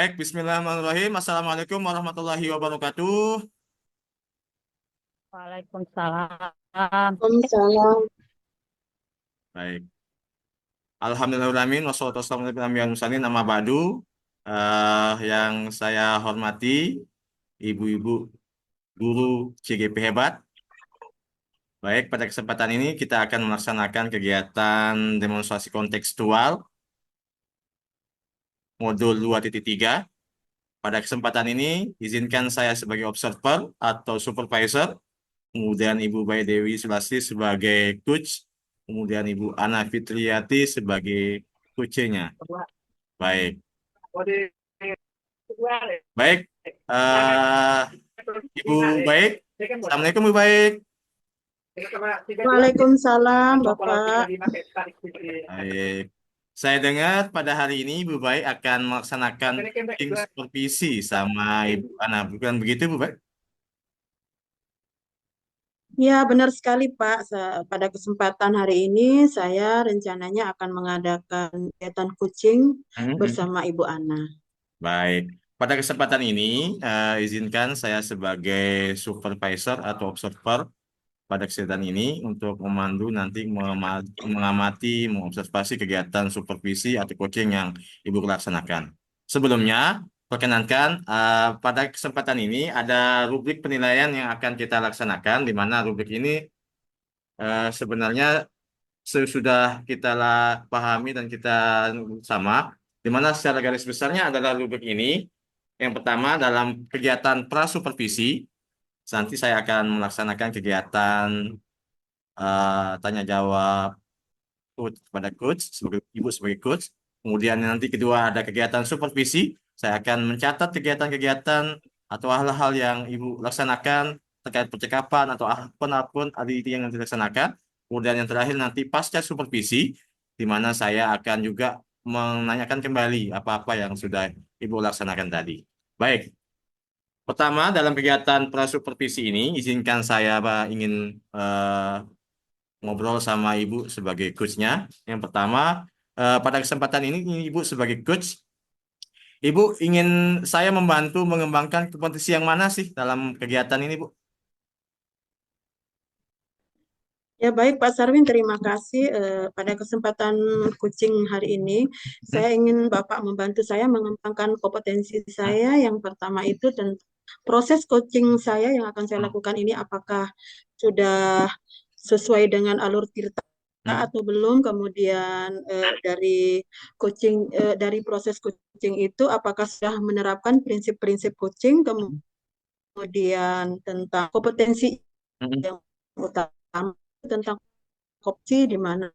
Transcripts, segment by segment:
Baik, Bismillahirrahmanirrahim. Assalamualaikum warahmatullahi wabarakatuh. Waalaikumsalam. Waalaikumsalam. Baik, Alhamdulillahirrahmanirrahim. Wassalatu wassalamu ala anbiya'i wal mursalin. Amma ba'du. Yang saya hormati, ibu-ibu guru CGP hebat. Baik, pada kesempatan ini kita akan melaksanakan kegiatan demonstrasi kontekstual modul 2.3. Pada kesempatan ini, izinkan saya sebagai observer atau supervisor, kemudian Ibu Bayi Dewi Sulasti sebagai coach, kemudian Ibu Ana Fitriati sebagai coachnya. Baik, baik. eh, Ibu Baik, Assalamualaikum Ibu Baik. Waalaikumsalam, Bapak. Baik. Saya dengar pada hari ini Ibu Baik akan melaksanakan tim supervisi sama Ibu Ana. Bukan begitu, Bu Baik? Ya, benar sekali, Pak. Pada kesempatan hari ini, saya rencananya akan mengadakan kegiatan coaching Mhm. bersama Ibu Ana. Baik. Pada kesempatan ini, izinkan saya sebagai supervisor atau observer pada kesempatan ini untuk memandu nanti mengamati, mengobservasi kegiatan supervisi atau coaching yang Ibu laksanakan. Sebelumnya, perkenankan pada kesempatan ini ada rubrik penilaian yang akan kita laksanakan, di mana rubrik ini sebenarnya sudah kita pahami dan kita sama, di mana secara garis besarnya adalah rubrik ini. Yang pertama dalam kegiatan prasupervisi, nanti saya akan melaksanakan kegiatan tanya jawab coach kepada coach sebagai ibu sebagai coach. Kemudian nanti kedua ada kegiatan supervisi. Saya akan mencatat kegiatan-kegiatan atau hal-hal yang ibu laksanakan terkait percakapan atau apapun yang dilaksanakan. Kemudian yang terakhir nanti pasca supervisi, di mana saya akan juga menanyakan kembali apa-apa yang sudah ibu laksanakan tadi. Baik, pertama dalam kegiatan prasupervisi ini, izinkan saya Pak, ingin ngobrol sama Ibu sebagai coachnya. Yang pertama, pada kesempatan ini Ibu sebagai coach, Ibu ingin saya membantu mengembangkan kompetensi yang mana sih dalam kegiatan ini, Bu? Ya, baik, Pak Sarwin, terima kasih. Pada kesempatan coaching hari ini, Hmm? saya ingin Bapak membantu saya mengembangkan kompetensi Hmm? saya. Yang pertama itu tentang proses coaching saya yang akan saya Hmm? lakukan ini, apakah sudah sesuai dengan alur tirta Hmm? atau belum. Kemudian dari proses coaching itu apakah sudah menerapkan prinsip-prinsip coaching, kemudian tentang kompetensi Hmm? yang utama tentang kopsi, di mana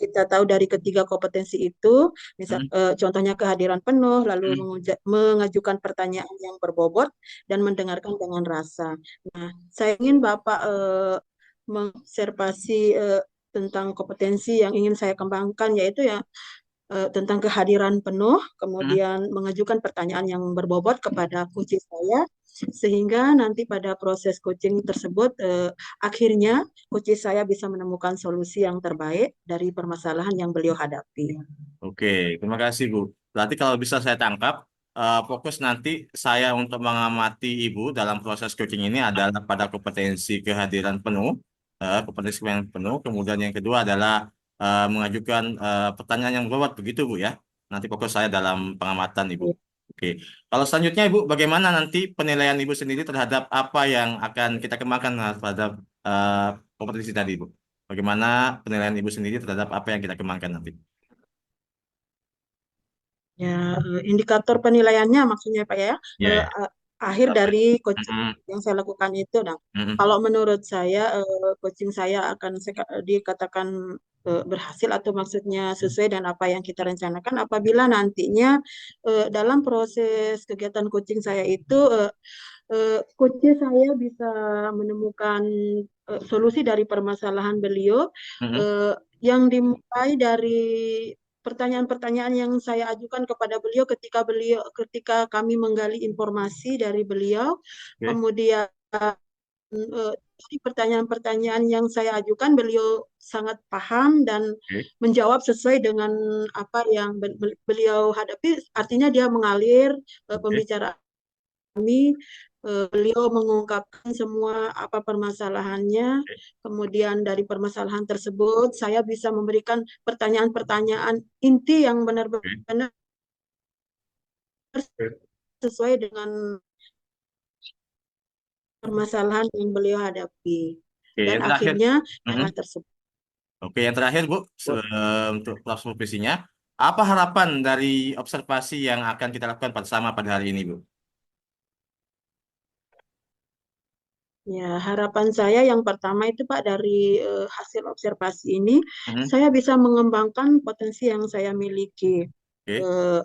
kita tahu dari ketiga kompetensi itu, misal Hmm? contohnya kehadiran penuh, lalu Hmm? mengajukan pertanyaan yang berbobot dan mendengarkan dengan rasa. Nah, saya ingin Bapak mengobservasi tentang kompetensi yang ingin saya kembangkan, yaitu ya tentang kehadiran penuh, Hmm? kemudian mengajukan pertanyaan yang berbobot kepada coach saya, sehingga nanti pada proses coaching tersebut akhirnya coach saya bisa menemukan solusi yang terbaik dari permasalahan yang beliau hadapi. Oke, terima kasih, Bu. Berarti kalau bisa saya tangkap, fokus nanti saya untuk mengamati Ibu dalam proses coaching ini adalah pada kompetensi kehadiran penuh, kompetensi yang penuh. Kemudian yang kedua adalah mengajukan pertanyaan yang berbobot, begitu, Bu ya. Nanti fokus saya dalam pengamatan Ibu. Oke, kalau selanjutnya Ibu, bagaimana nanti penilaian Ibu sendiri terhadap apa yang akan kita kembangkan terhadap eh, kompetensi tadi, Bu? Bagaimana penilaian Ibu sendiri terhadap apa yang kita kembangkan nanti? Ya, indikator penilaiannya maksudnya Pak ya, Iya, eh, ya. a- akhir dari coaching Mm-mm, yang saya lakukan itu. Nah, mm-mm, kalau menurut saya coaching saya akan dikatakan berhasil atau maksudnya sesuai dengan apa yang kita rencanakan apabila nantinya dalam proses kegiatan coaching saya itu coach saya bisa menemukan solusi dari permasalahan beliau mm-mm, eh, yang dimulai dari pertanyaan-pertanyaan yang saya ajukan kepada beliau ketika kami menggali informasi dari beliau, oke, kemudian dari pertanyaan-pertanyaan yang saya ajukan beliau sangat paham dan Oke, menjawab sesuai dengan apa yang beliau hadapi. Artinya dia mengalir oke, pembicaraan kami. Beliau mengungkapkan semua apa permasalahannya. oke, Kemudian dari permasalahan tersebut saya bisa memberikan pertanyaan-pertanyaan inti yang oke. benar-benar Oke. sesuai dengan permasalahan yang beliau hadapi. Oke, Dan yang terakhir. akhirnya Mhm. masalah tersebut. Oke, yang terakhir Bu, untuk proses supervisinya, apa harapan dari observasi yang akan kita lakukan bersama pada hari ini, Bu? Ya, harapan saya yang pertama itu Pak dari hasil observasi ini, Mhm. saya bisa mengembangkan potensi yang saya miliki. Oke, Eh,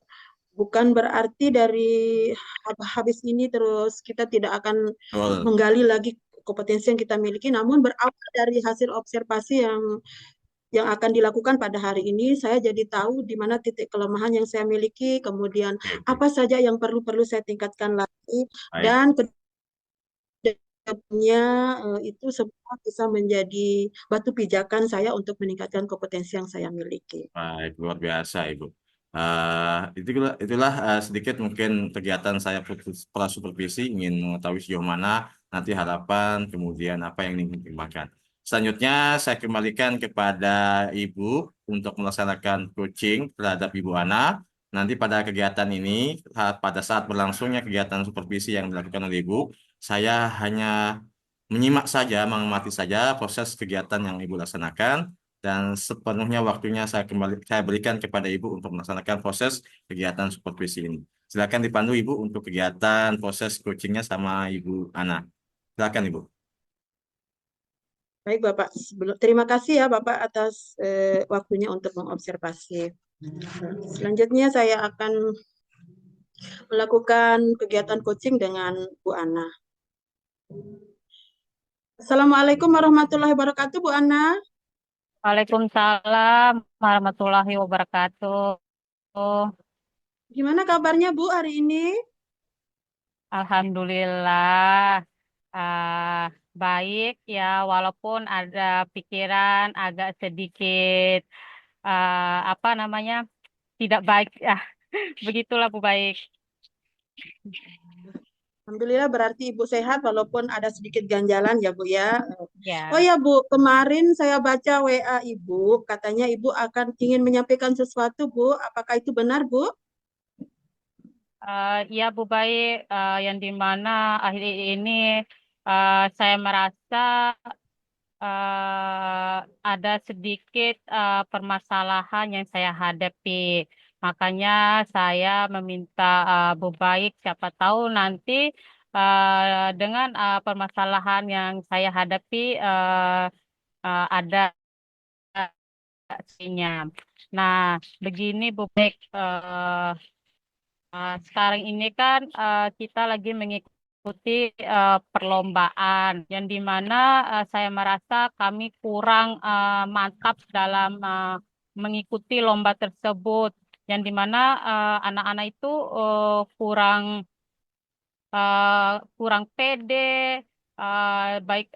Bukan berarti dari habis ini terus kita tidak akan betul. menggali lagi kompetensi yang kita miliki, namun berawal dari hasil observasi yang akan dilakukan pada hari ini, saya jadi tahu di mana titik kelemahan yang saya miliki, kemudian Oke, oke. apa saja yang perlu saya tingkatkan lagi, Baik, dan kedepannya itu semua bisa menjadi batu pijakan saya untuk meningkatkan kompetensi yang saya miliki. baik, luar biasa, Ibu. Itulah sedikit mungkin kegiatan saya supervisi ingin mengetahui sejauh mana nanti harapan, kemudian apa yang ingin dikembangkan. Selanjutnya saya kembalikan kepada Ibu untuk melaksanakan coaching terhadap Ibu Ana. Nanti pada kegiatan ini, pada saat berlangsungnya kegiatan supervisi yang dilakukan oleh Ibu, saya hanya menyimak saja, mengamati saja proses kegiatan yang Ibu laksanakan dan sepenuhnya waktunya saya berikan kepada Ibu untuk melaksanakan proses kegiatan supervisi ini. Silakan dipandu Ibu untuk kegiatan proses coachingnya sama Ibu Ana. Silakan Ibu. Baik Bapak, terima kasih ya Bapak atas waktunya untuk mengobservasi. Selanjutnya saya akan melakukan kegiatan coaching dengan Bu Ana. Assalamualaikum warahmatullahi wabarakatuh, Bu Ana. Waalaikumsalam warahmatullahi wabarakatuh. Gimana kabarnya Bu hari ini? Alhamdulillah, ah, baik ya, walaupun ada pikiran agak sedikit, apa namanya, tidak baik. Begitulah Bu baik. Alhamdulillah berarti Ibu sehat walaupun ada sedikit ganjalan ya Bu ya. Oh Ya, ya Bu, kemarin saya baca WA Ibu, katanya Ibu akan ingin menyampaikan sesuatu Bu. Apakah itu benar Bu? ya Bu baik, yang dimana akhir ini saya merasa ada sedikit permasalahan yang saya hadapi. Makanya saya meminta Bu Baik, siapa tahu nanti dengan permasalahan yang saya hadapi ada solusinya. Nah, begini Bu Baik, sekarang ini kan kita lagi mengikuti perlombaan yang dimana saya merasa kami kurang mantap dalam mengikuti lomba tersebut, yang dimana anak-anak itu kurang kurang pede, baik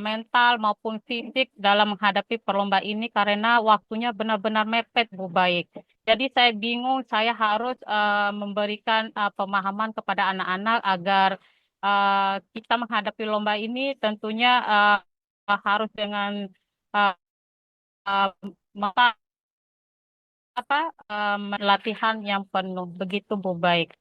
mental maupun fisik dalam menghadapi perlombaan ini karena waktunya benar-benar mepet, Bu Baik. Jadi saya bingung, saya harus memberikan pemahaman kepada anak-anak agar kita menghadapi lomba ini tentunya harus dengan uh, uh, latihan yang penuh. Begitu, Bu Baik.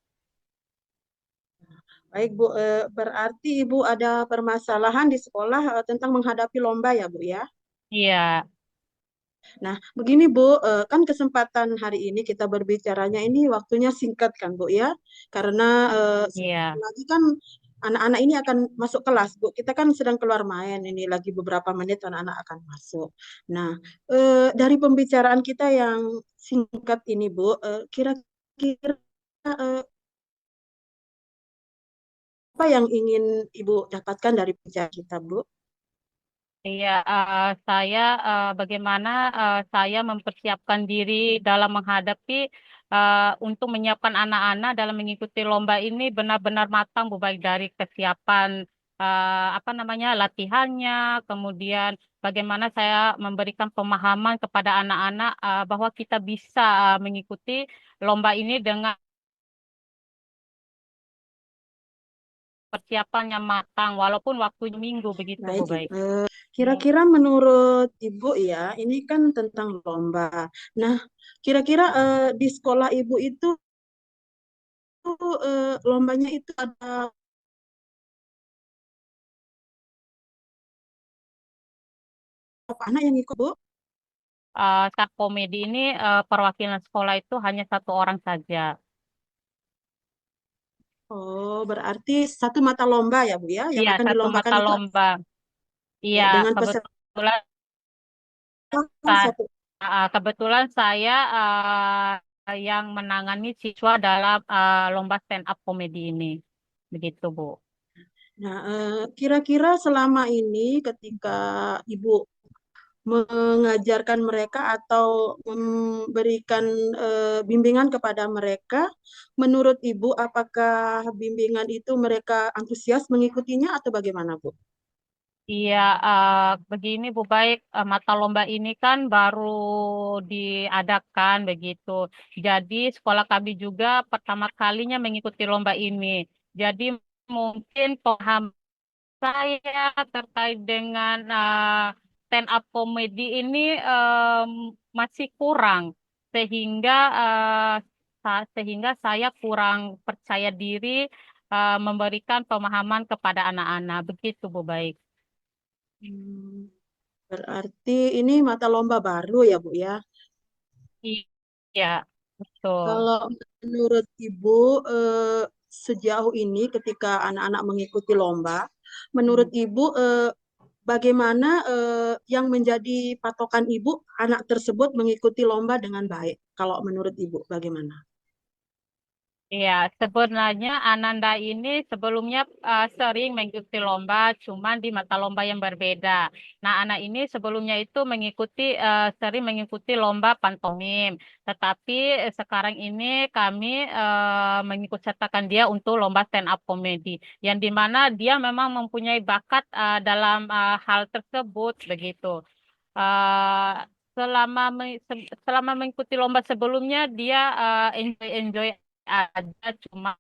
Baik Bu, berarti Ibu ada permasalahan di sekolah tentang menghadapi lomba ya Bu ya. Iya, Nah, begini Bu, kan kesempatan hari ini kita berbicaranya ini waktunya singkat kan Bu ya, karena sebentar iya. lagi kan anak-anak ini akan masuk kelas Bu. Kita kan sedang keluar main ini lagi beberapa menit anak-anak akan masuk. Nah, dari pembicaraan kita yang singkat ini Bu, kira-kira apa yang ingin Ibu dapatkan dari pembicaraan kita Bu? Iya, saya bagaimana saya mempersiapkan diri dalam menghadapi untuk menyiapkan anak-anak dalam mengikuti lomba ini benar-benar matang, Bu, baik dari kesiapan apa namanya latihannya, kemudian bagaimana saya memberikan pemahaman kepada anak-anak bahwa kita bisa mengikuti lomba ini dengan persiapannya matang, walaupun waktunya minggu begitu, Bu Baik, Baik. kira-kira menurut Ibu ya, ini kan tentang lomba. Nah, kira-kira di sekolah Ibu itu lombanya itu ada berapa anak yang ikut, Bu? Saat komedi ini perwakilan sekolah itu hanya 1 orang saja. Oh, berarti satu mata lomba ya, Bu ya, yang Iya, akan satu dilombakan mata itu lomba. Iya, dengan peserta kebetulan satu. kebetulan saya yang menangani siswa dalam lomba stand up komedi ini. Begitu, Bu. Nah, kira-kira selama ini ketika Ibu mengajarkan mereka atau memberikan bimbingan kepada mereka, menurut Ibu apakah bimbingan itu mereka antusias mengikutinya atau bagaimana, Bu? Iya, begini Bu Baik, mata lomba ini kan baru diadakan begitu. Jadi sekolah kami juga pertama kalinya mengikuti lomba ini. Jadi mungkin paham saya terkait dengan stand up comedy ini masih kurang, sehingga sehingga saya kurang percaya diri memberikan pemahaman kepada anak-anak. Begitu Bu Baik. Hmm, berarti ini mata lomba baru ya, Bu ya. Iya, betul. Kalau menurut Ibu, sejauh ini ketika anak-anak mengikuti lomba, menurut Ibu bagaimana yang menjadi patokan Ibu anak tersebut mengikuti lomba dengan baik? Kalau menurut Ibu bagaimana? Iya, sebenarnya Ananda ini sebelumnya sering mengikuti lomba, cuman di mata lomba yang berbeda. Nah, anak ini sebelumnya itu sering mengikuti lomba pantomim, tetapi sekarang ini kami mengikut sertakan dia untuk lomba stand up comedy, yang dimana dia memang mempunyai bakat dalam hal tersebut, begitu. Eh, selama mengikuti lomba sebelumnya dia enjoy aja, cuman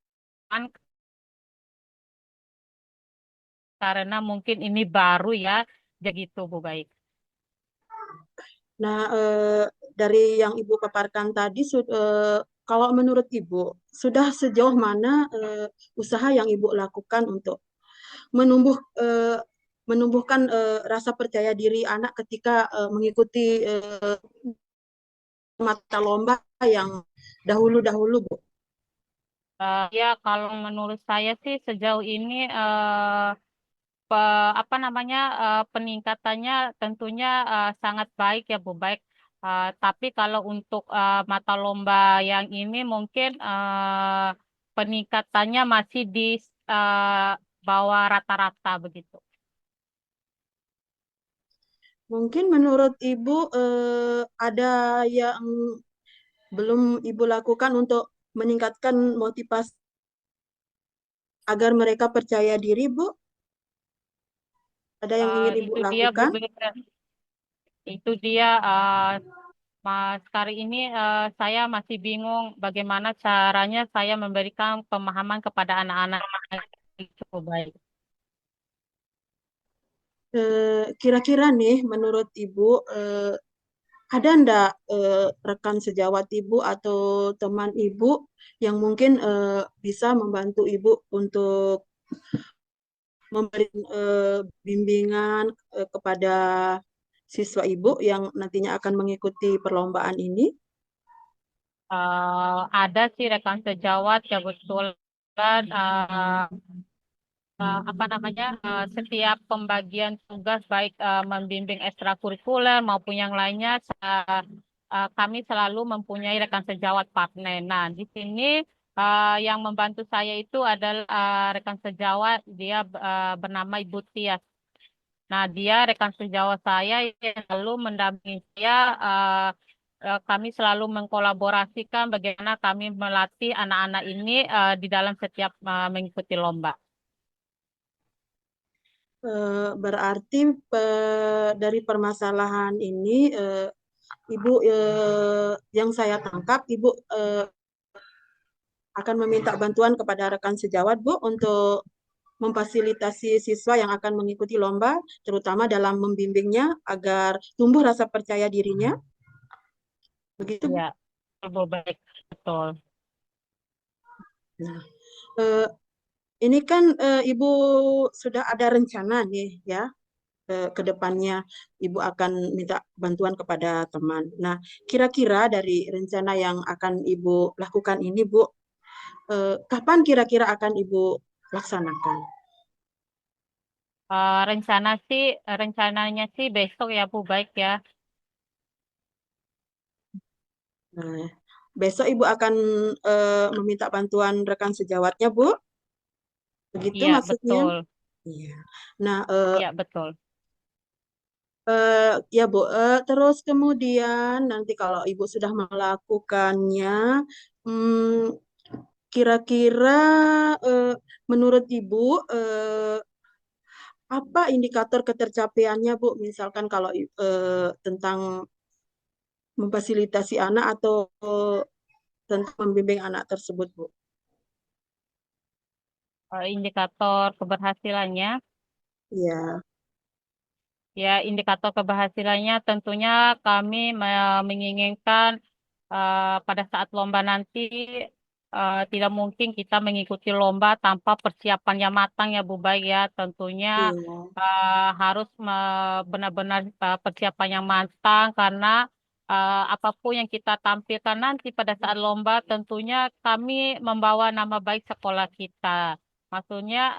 karena mungkin ini baru ya, jadi gitu Bu Baik. Nah, dari yang Ibu paparkan tadi, kalau menurut Ibu, sudah sejauh mana usaha yang Ibu lakukan untuk menumbuh eh, menumbuhkan rasa percaya diri anak ketika mengikuti mata lomba yang dahulu-dahulu, Bu? Ya kalau menurut saya sih sejauh ini apa namanya peningkatannya tentunya sangat baik ya Bu Baik. Tapi kalau untuk mata lomba yang ini mungkin peningkatannya masih di bawah rata-rata begitu. Mungkin menurut Ibu ada yang belum Ibu lakukan untuk meningkatkan motivasi agar mereka percaya diri, Bu? Ada yang ingin Ibu Itu dia Bu lakukan? Baik. Itu dia Mas Kari ini saya masih bingung bagaimana caranya saya memberikan pemahaman kepada anak-anak itu baik. Kira-kira nih, menurut Ibu, ada ndak rekan sejawat Ibu atau teman Ibu yang mungkin bisa membantu Ibu untuk memberi bimbingan kepada siswa Ibu yang nantinya akan mengikuti perlombaan ini? Ada sih rekan sejawat kebetulan apa namanya setiap pembagian tugas baik membimbing ekstrakurikuler maupun yang lainnya kami selalu mempunyai rekan sejawat partner. Nah, di sini yang membantu saya itu adalah rekan sejawat dia bernama Ibu Tias. Nah, dia rekan sejawat saya yang selalu mendampingi saya. Kami selalu mengkolaborasikan bagaimana kami melatih anak-anak ini di dalam setiap mengikuti lomba. Berarti dari permasalahan ini, Ibu, yang saya tangkap, Ibu akan meminta bantuan kepada rekan sejawat, Bu, untuk memfasilitasi siswa yang akan mengikuti lomba, terutama dalam membimbingnya agar tumbuh rasa percaya dirinya. Begitu, Bu. Ya, betul, baik, betul. Nah, eh, ini kan Ibu sudah ada rencana nih ya, ke depannya Ibu akan minta bantuan kepada teman. Nah, kira-kira dari rencana yang akan Ibu lakukan ini, Bu, kapan kira-kira akan Ibu laksanakan? Rencananya sih besok ya Bu, baik ya. Nah, besok Ibu akan meminta bantuan rekan sejawatnya, Bu. Begitu Iya, maksudnya? betul. Iya. Nah, Iya, betul. ya Bu, terus kemudian nanti kalau Ibu sudah melakukannya, hmm, kira-kira eh, menurut Ibu apa indikator ketercapaiannya, Bu? Misalkan kalau tentang memfasilitasi anak atau tentang membimbing anak tersebut, Bu. Indikator keberhasilannya. Iya. Ya, indikator keberhasilannya tentunya kami menginginkan pada saat lomba nanti tidak mungkin kita mengikuti lomba tanpa persiapan yang matang ya Bu Baik ya. Tentunya Iya. harus benar-benar persiapan yang matang karena apapun yang kita tampilkan nanti pada saat lomba tentunya kami membawa nama baik sekolah kita. Maksudnya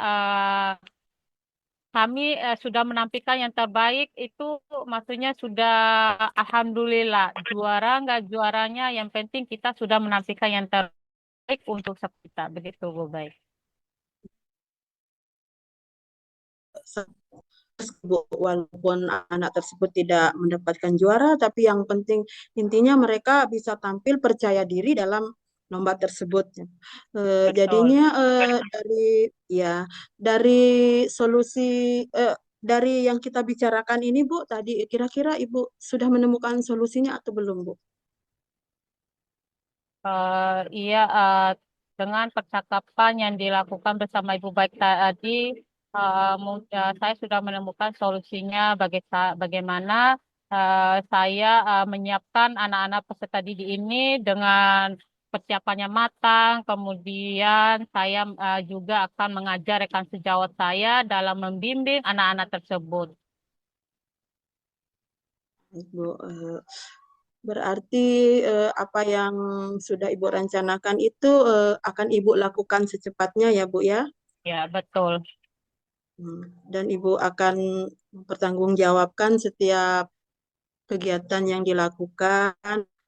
kami sudah menampilkan yang terbaik itu maksudnya sudah alhamdulillah juara nggak juaranya yang penting kita sudah menampilkan yang terbaik untuk kita begitu Bu Baik. Bu, walaupun anak tersebut tidak mendapatkan juara, tapi yang penting intinya mereka bisa tampil percaya diri dalam lomba tersebut. Betul. Jadinya ya dari solusi dari yang kita bicarakan ini, Bu, tadi kira-kira Ibu sudah menemukan solusinya atau belum, Bu? Iya, dengan percakapan yang dilakukan bersama Ibu Baik tadi, saya sudah menemukan solusinya bagaimana saya menyiapkan anak-anak peserta didik ini dengan persiapannya matang. Kemudian saya juga akan mengajar rekan sejawat saya dalam membimbing anak-anak tersebut. Bu, berarti apa yang sudah Ibu rencanakan itu akan Ibu lakukan secepatnya ya, Bu ya? Ya, betul. Dan Ibu akan mempertanggungjawabkan setiap kegiatan yang dilakukan,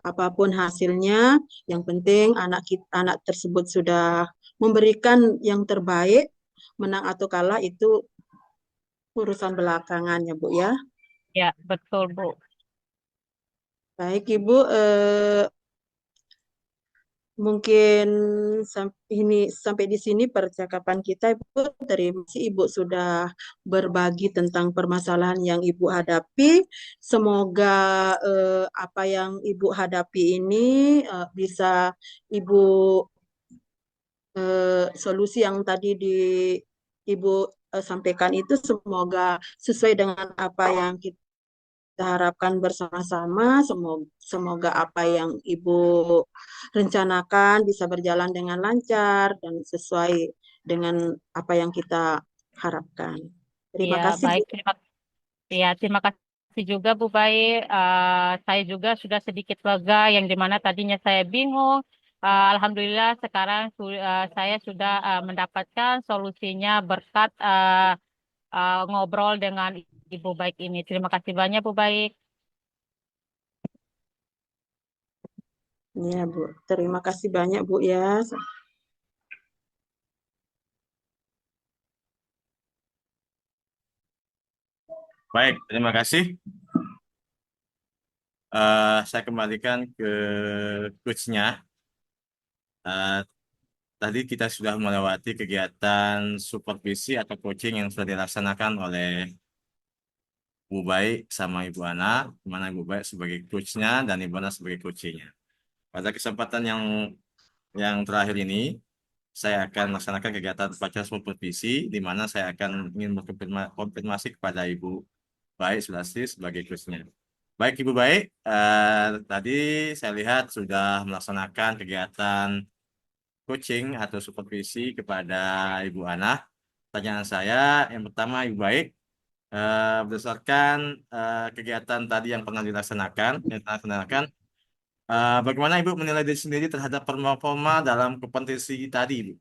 apapun hasilnya. Yang penting anak tersebut sudah memberikan yang terbaik, menang atau kalah itu urusan belakangan ya, Bu ya. Ya, betul Bu. Baik Ibu, mungkin sampai di sini percakapan kita, Ibu. Terima kasih Ibu sudah berbagi tentang permasalahan yang Ibu hadapi. Semoga apa yang Ibu hadapi ini bisa Ibu solusi yang tadi Ibu sampaikan itu semoga sesuai dengan apa yang kita harapkan bersama-sama. Semoga apa yang Ibu rencanakan bisa berjalan dengan lancar dan sesuai dengan apa yang kita harapkan. Ya, Terima kasih, Bu. baik. Terima kasih juga Bu Baik. Saya juga sudah sedikit lega yang dimana tadinya saya bingung. Alhamdulillah sekarang saya sudah mendapatkan solusinya berkat ngobrol dengan Ibu Baik ini. Terima kasih banyak Bu Baik. Ya, Bu. Terima kasih banyak, Bu ya. Baik, terima kasih. Saya kembalikan ke coachnya. Eh, tadi kita sudah melewati kegiatan supervisi atau coaching yang sudah dilaksanakan oleh Bu Baik sama Ibu Ana, di mana Ibu Baik sebagai coachnya dan Ibu Ana sebagai coachnya. Pada kesempatan yang terakhir ini, saya akan melaksanakan kegiatan upacara supervisi, di mana saya akan ingin berkonfirmasi kepada Ibu Baik Sulasti sebagai coachnya. Baik Ibu Baik, tadi saya lihat sudah melaksanakan kegiatan coaching atau supervisi kepada Ibu Ana. Pertanyaan saya yang pertama, Ibu Baik, berdasarkan kegiatan tadi yang pernah dilaksanakan, bagaimana Ibu menilai diri sendiri terhadap performa dalam kompetisi tadi, Ibu?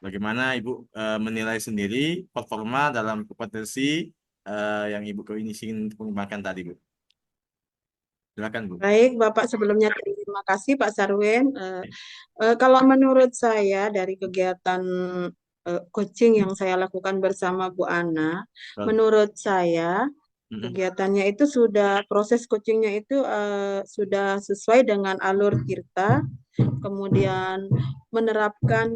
Bagaimana Ibu menilai sendiri performa dalam kompetisi yang Ibu ingin kembangkan tadi, Bu? Silakan, Bu. Baik, Bapak sebelumnya terima kasih Pak Sarwen. Kalau menurut saya dari kegiatan coaching yang saya lakukan bersama Bu Ana, Betul. menurut saya Mm-mm. kegiatannya itu proses coachingnya itu sudah sesuai dengan alur Tirta, kemudian menerapkan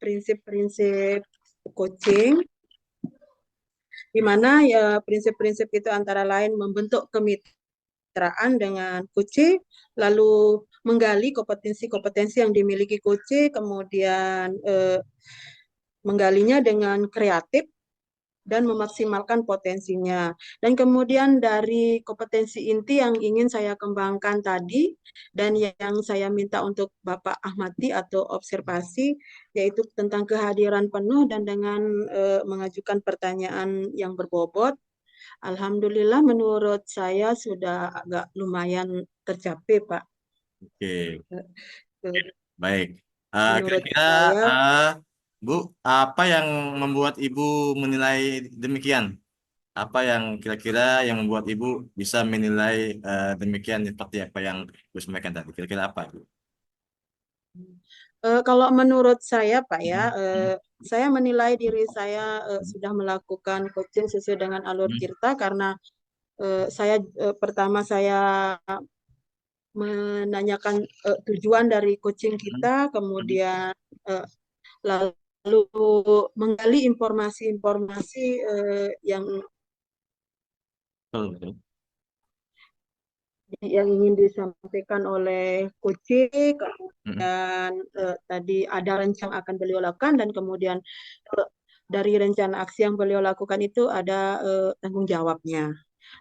prinsip-prinsip coaching, di mana ya prinsip-prinsip itu antara lain membentuk kemitraan dengan coach, lalu menggali kompetensi-kompetensi yang dimiliki coach, kemudian menggalinya dengan kreatif dan memaksimalkan potensinya. Dan kemudian dari kompetensi inti yang ingin saya kembangkan tadi dan yang saya minta untuk Bapak Ahmadi atau observasi, yaitu tentang kehadiran penuh dan dengan mengajukan pertanyaan yang berbobot. Alhamdulillah menurut saya sudah agak lumayan tercapai, Pak. Oke, Eh, baik. Menurut Kira-kira, saya Bu, apa yang membuat Ibu menilai demikian? Apa yang kira-kira yang membuat Ibu bisa menilai demikian seperti apa yang Ibu sampaikan tadi? Kira-kira apa, Bu? Kalau menurut saya, Pak ya, Hmm. saya menilai diri saya sudah melakukan coaching sesuai dengan alur Hmm. Tirta karena pertama saya menanyakan tujuan dari coaching Hmm. kita, kemudian lalu menggali informasi-informasi yang Betul, betul. ingin disampaikan oleh coaching, Hmm. kemudian tadi ada rencana akan beliau lakukan dan kemudian dari rencana aksi yang beliau lakukan itu ada tanggung jawabnya.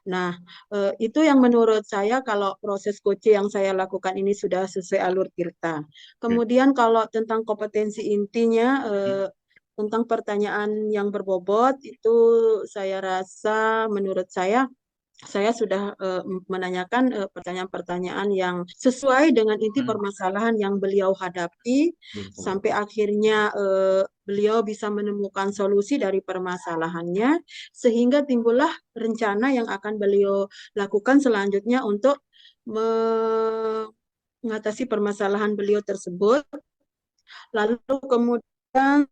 Nah, itu yang menurut saya kalau proses coaching yang saya lakukan ini sudah sesuai alur Tirta. Oke. Kemudian kalau tentang kompetensi intinya, tentang pertanyaan yang berbobot, itu saya rasa menurut saya sudah menanyakan pertanyaan-pertanyaan yang sesuai dengan inti Hmm. permasalahan yang beliau hadapi, Betul. sampai akhirnya beliau bisa menemukan solusi dari permasalahannya, sehingga timbullah rencana yang akan beliau lakukan selanjutnya untuk mengatasi permasalahan beliau tersebut. Lalu kemudian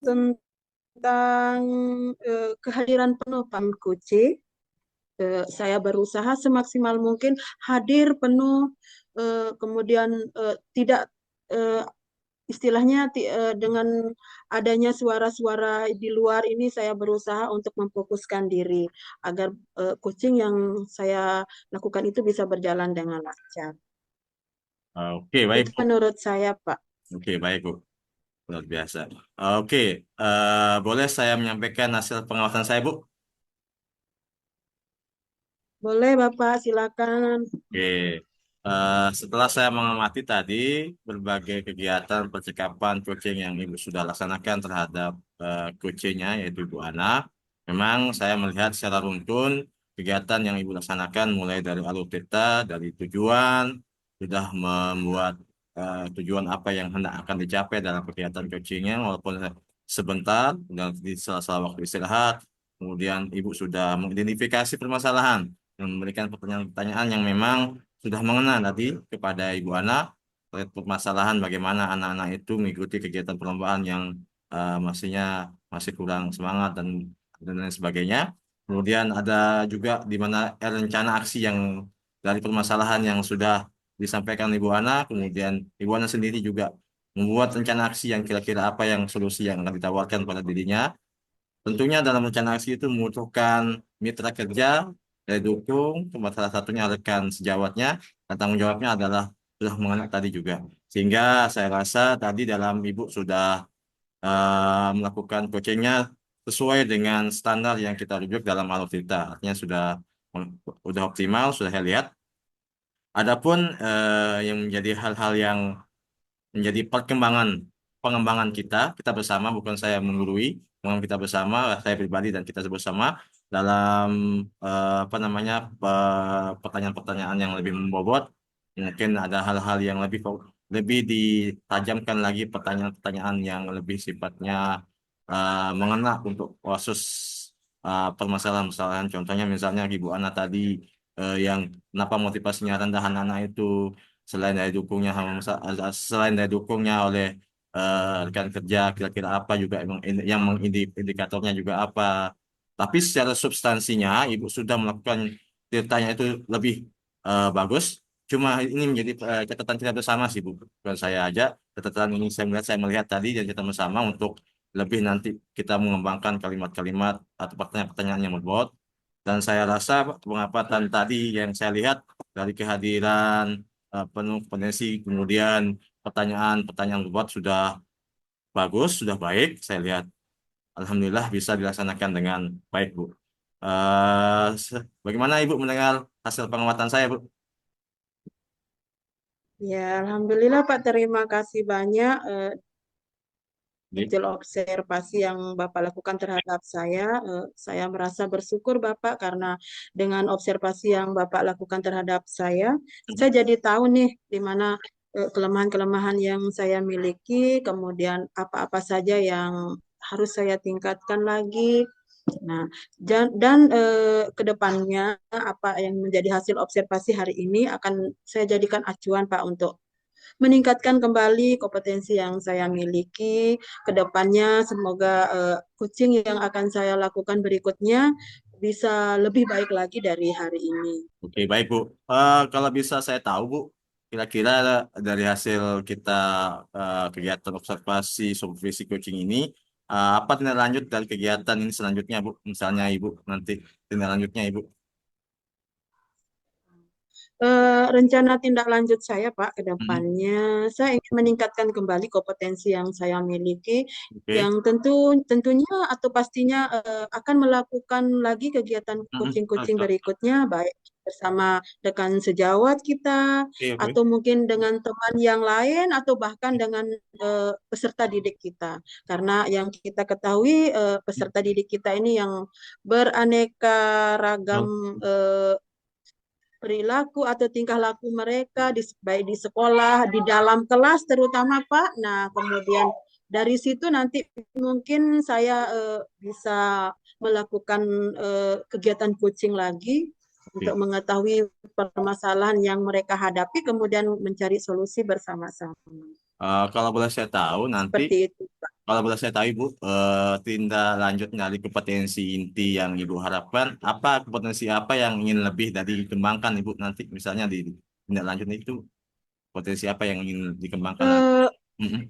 tentang kehadiran penuh Pak Kuci, saya berusaha semaksimal mungkin hadir penuh, kemudian tidak eh, istilahnya dengan adanya suara-suara di luar ini saya berusaha untuk memfokuskan diri agar coaching yang saya lakukan itu bisa berjalan dengan lancar. Oke, baik, Itu Bu. menurut saya, Pak. Oke, baik, Bu. Luar biasa. Oke, boleh saya menyampaikan hasil pengawasan saya, Bu? Boleh, Bapak, silakan. Oke, setelah saya mengamati tadi berbagai kegiatan percakapan coaching yang Ibu sudah laksanakan terhadap coachingnya yaitu Ibu Ana, memang saya melihat secara runtun kegiatan yang Ibu laksanakan mulai dari alur peta, dari tujuan, sudah membuat tujuan apa yang hendak akan dicapai dalam kegiatan coachingnya walaupun sebentar dan di sela-sela waktu istirahat. Kemudian Ibu sudah mengidentifikasi permasalahan dan memberikan pertanyaan-pertanyaan yang memang sudah mengena tadi kepada Ibu Ana terkait permasalahan bagaimana anak-anak itu mengikuti kegiatan perlombaan yang masih kurang semangat dan lain sebagainya. Kemudian ada juga di mana rencana aksi yang dari permasalahan yang sudah disampaikan Ibu Ana, kemudian Ibu Ana sendiri juga membuat rencana aksi yang kira-kira apa yang solusi yang akan ditawarkan pada dirinya. Tentunya dalam rencana aksi itu membutuhkan mitra kerja, dari dukung, tempat salah satunya rekan sejawatnya, dan tanggung jawabnya adalah sudah menganak tadi juga. Sehingga saya rasa tadi dalam Ibu sudah melakukan coachingnya sesuai dengan standar yang kita rujuk dalam alutsista. Artinya sudah optimal, sudah saya lihat. Adapun yang menjadi hal-hal yang menjadi pengembangan kita bersama, bukan saya menggurui, memang kita bersama, saya pribadi dan kita bersama dalam apa namanya pertanyaan-pertanyaan yang lebih membobot, mungkin ada hal-hal yang lebih ditajamkan lagi, pertanyaan-pertanyaan yang lebih sifatnya mengena untuk khusus permasalahan-permasalahan. Contohnya misalnya Ibu Ana tadi yang kenapa motivasinya rendah anak-anak itu selain dari dukungnya oleh rekan kerja kira-kira apa juga yang mengindikatornya juga apa, tapi secara substansinya Ibu sudah melakukan ceritanya itu lebih bagus. Cuma ini menjadi catatan kita bersama sih Bu, bukan saya aja. Catatan ini saya melihat tadi dan kita bersama untuk lebih nanti kita mengembangkan kalimat-kalimat atau pertanyaan-pertanyaan yang berbobot. Dan saya rasa pengamatan tadi yang saya lihat dari kehadiran penuh potensi, kemudian pertanyaan-pertanyaan berbobot sudah bagus, sudah baik. Saya lihat, alhamdulillah bisa dilaksanakan dengan baik, Bu. Bagaimana Ibu mendengar hasil pengamatan saya, Bu? Ya, Alhamdulillah Pak, terima kasih banyak Baik. hasil observasi yang Bapak lakukan terhadap saya. Saya merasa bersyukur Bapak karena dengan observasi yang Bapak lakukan terhadap saya jadi tahu nih di mana kelemahan-kelemahan yang saya miliki, kemudian apa-apa saja yang harus saya tingkatkan lagi. Nah, ke depannya apa yang menjadi hasil observasi hari ini akan saya jadikan acuan Pak untuk meningkatkan kembali kompetensi yang saya miliki. Ke depannya semoga coaching yang akan saya lakukan berikutnya bisa lebih baik lagi dari hari ini. Oke, baik, Bu. Kalau bisa saya tahu, Bu, kira-kira dari hasil kita kegiatan observasi supervisi coaching ini, apa tindak lanjut dari kegiatan ini selanjutnya, Bu? Misalnya Ibu nanti tindak lanjutnya, Ibu. Rencana tindak lanjut saya, Pak, ke Hmm, depannya, saya ingin meningkatkan kembali kompetensi yang saya miliki, oke. yang tentunya atau pastinya akan melakukan lagi kegiatan coaching-coaching Oke, berikutnya, baik bersama rekan sejawat kita, oke. atau mungkin dengan teman yang lain, atau bahkan dengan peserta didik kita. Karena yang kita ketahui, peserta didik kita ini yang beraneka ragam Oh, eh, perilaku atau tingkah laku mereka baik di sekolah, di dalam kelas terutama Pak. Nah, kemudian dari situ nanti mungkin saya bisa melakukan kegiatan coaching lagi untuk oke. mengetahui permasalahan yang mereka hadapi, kemudian mencari solusi bersama-sama. Kalau boleh saya tahu nanti, Seperti itu, Pak. kalau boleh saya tahu Ibu, tindak lanjut dari kompetensi inti yang Ibu harapkan, kompetensi apa yang ingin lebih dari dikembangkan Ibu nanti, misalnya di tindak lanjut itu, potensi apa yang ingin dikembangkan lagi? Eh, Mm-mm.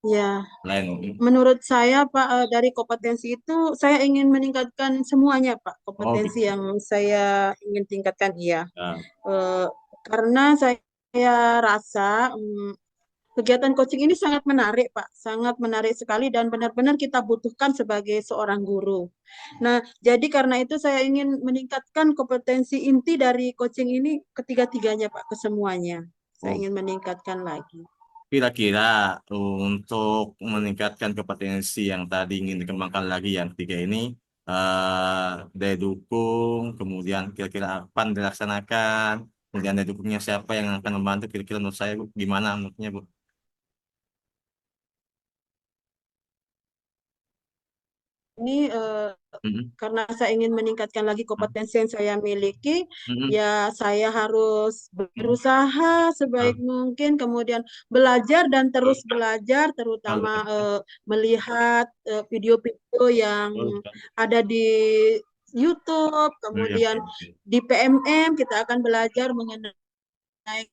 ya, Lain. menurut saya, Pak, dari kompetensi itu saya ingin meningkatkan semuanya, Pak. Oh, Kompetensi gitu. yang saya ingin tingkatkan, iya. Ya. Eh, karena saya rasa kegiatan coaching ini sangat menarik, Pak. Sangat menarik sekali dan benar-benar kita butuhkan sebagai seorang guru. Nah, jadi karena itu saya ingin meningkatkan kompetensi inti dari coaching ini ketiga-tiganya, Pak, kesemuanya. Saya Oh, ingin meningkatkan lagi. kira-kira untuk meningkatkan kompetensi yang tadi ingin dikembangkan lagi yang ketiga ini, daya dukung, kemudian kira-kira apa yang dilaksanakan, kemudian daya dukungnya siapa yang akan membantu, kira-kira menurut saya Bu, gimana menurutnya Bu? Ini Mm-mm. karena saya ingin meningkatkan lagi kompetensi yang saya miliki, Mm-mm. ya saya harus Mm-mm. berusaha sebaik Ah, mungkin, kemudian belajar dan terus belajar, terutama betul. melihat video-video yang Betul. ada di YouTube, kemudian di PMM kita akan belajar mengenai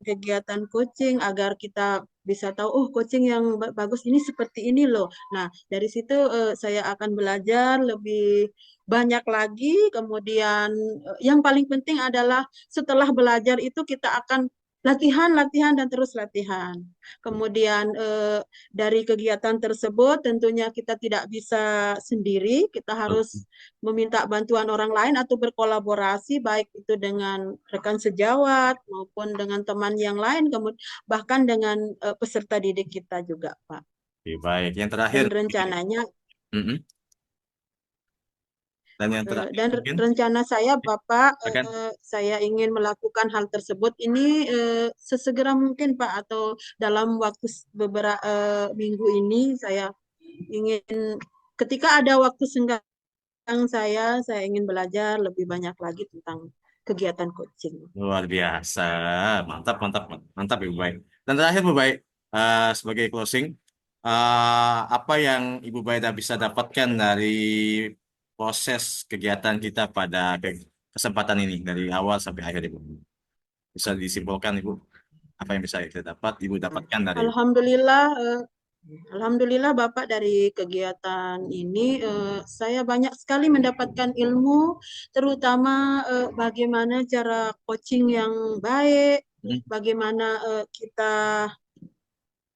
kegiatan coaching agar kita bisa tahu, oh coaching yang bagus ini seperti ini loh. Nah, dari situ saya akan belajar lebih banyak lagi. Kemudian yang paling penting adalah setelah belajar itu kita akan latihan, latihan, dan terus latihan. Kemudian dari kegiatan tersebut tentunya kita tidak bisa sendiri, kita harus meminta bantuan orang lain atau berkolaborasi baik itu dengan rekan sejawat maupun dengan teman yang lain, kemudian bahkan dengan peserta didik kita juga, Pak. Oke, baik. Yang terakhir, Dan rencananya Mm-mm. Dan yang terakhir dan mungkin rencana saya, Bapak, akan saya ingin melakukan hal tersebut ini sesegera mungkin, Pak, atau dalam waktu beberapa minggu ini saya ingin ketika ada waktu senggang saya ingin belajar lebih banyak lagi tentang kegiatan coaching. luar biasa, mantap, mantap, mantap Ibu Baik. Dan terakhir Bu Baik, sebagai closing, apa yang Ibu Baik bisa dapatkan dari proses kegiatan kita pada kesempatan ini dari awal sampai akhir Ibu? Bisa disimpulkan Ibu, apa yang bisa kita Ibu dapatkan dari Alhamdulillah, Alhamdulillah Bapak, dari kegiatan ini saya banyak sekali mendapatkan ilmu, terutama bagaimana cara coaching yang baik, bagaimana kita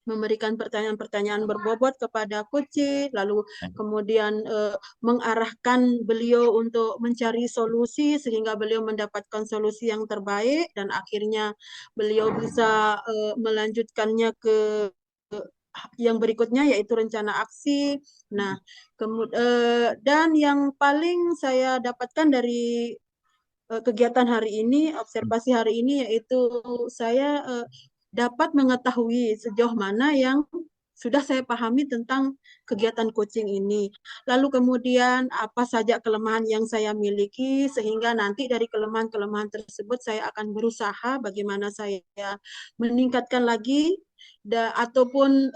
memberikan pertanyaan-pertanyaan berbobot kepada coach, lalu kemudian mengarahkan beliau untuk mencari solusi sehingga beliau mendapatkan solusi yang terbaik dan akhirnya beliau bisa melanjutkannya ke yang berikutnya yaitu rencana aksi. Nah, dan yang paling saya dapatkan dari kegiatan hari ini, observasi hari ini, yaitu saya dapat mengetahui sejauh mana yang sudah saya pahami tentang kegiatan coaching ini. Lalu kemudian apa saja kelemahan yang saya miliki, sehingga nanti dari kelemahan-kelemahan tersebut saya akan berusaha bagaimana saya meningkatkan lagi, ataupun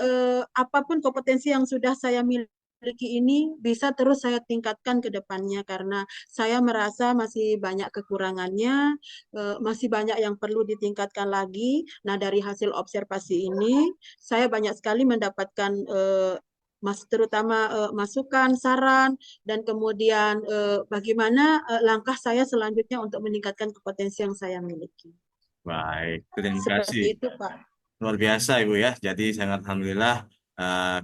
apapun kompetensi yang sudah saya miliki ini bisa terus saya tingkatkan ke depannya, karena saya merasa masih banyak kekurangannya, masih banyak yang perlu ditingkatkan lagi. Nah, dari hasil observasi ini, saya banyak sekali mendapatkan terutama masukan, saran, dan kemudian bagaimana langkah saya selanjutnya untuk meningkatkan kompetensi yang saya miliki. Baik. Terima kasih. Seperti itu, Pak. Luar biasa Ibu ya. Jadi sangat alhamdulillah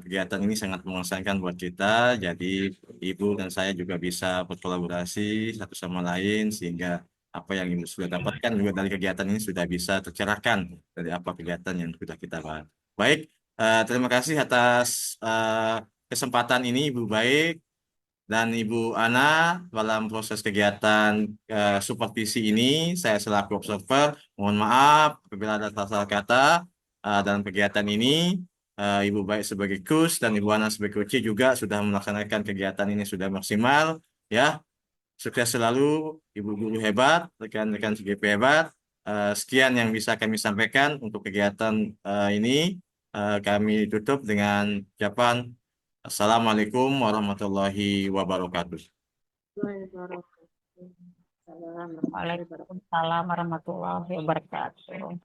kegiatan ini sangat mengesankan buat kita. Jadi Ibu dan saya juga bisa berkolaborasi satu sama lain sehingga apa yang Ibu sudah dapatkan juga dari kegiatan ini sudah bisa tercerahkan dari apa kegiatan yang sudah kita bahas. Baik, terima kasih atas kesempatan ini Ibu Baik dan Ibu Ana dalam proses kegiatan supervisi ini. Saya selaku observer, mohon maaf apabila ada salah kata dalam kegiatan ini. Ibu Baik sebagai coach dan Ibu Ana sebagai coach juga sudah melaksanakan kegiatan ini sudah maksimal. Ya, sukses selalu, Ibu guru hebat, rekan-rekan CGP hebat. Sekian yang bisa kami sampaikan untuk kegiatan ini. Kami tutup dengan ucapan Assalamualaikum warahmatullahi wabarakatuh. Waalaikumsalam warahmatullahi wabarakatuh.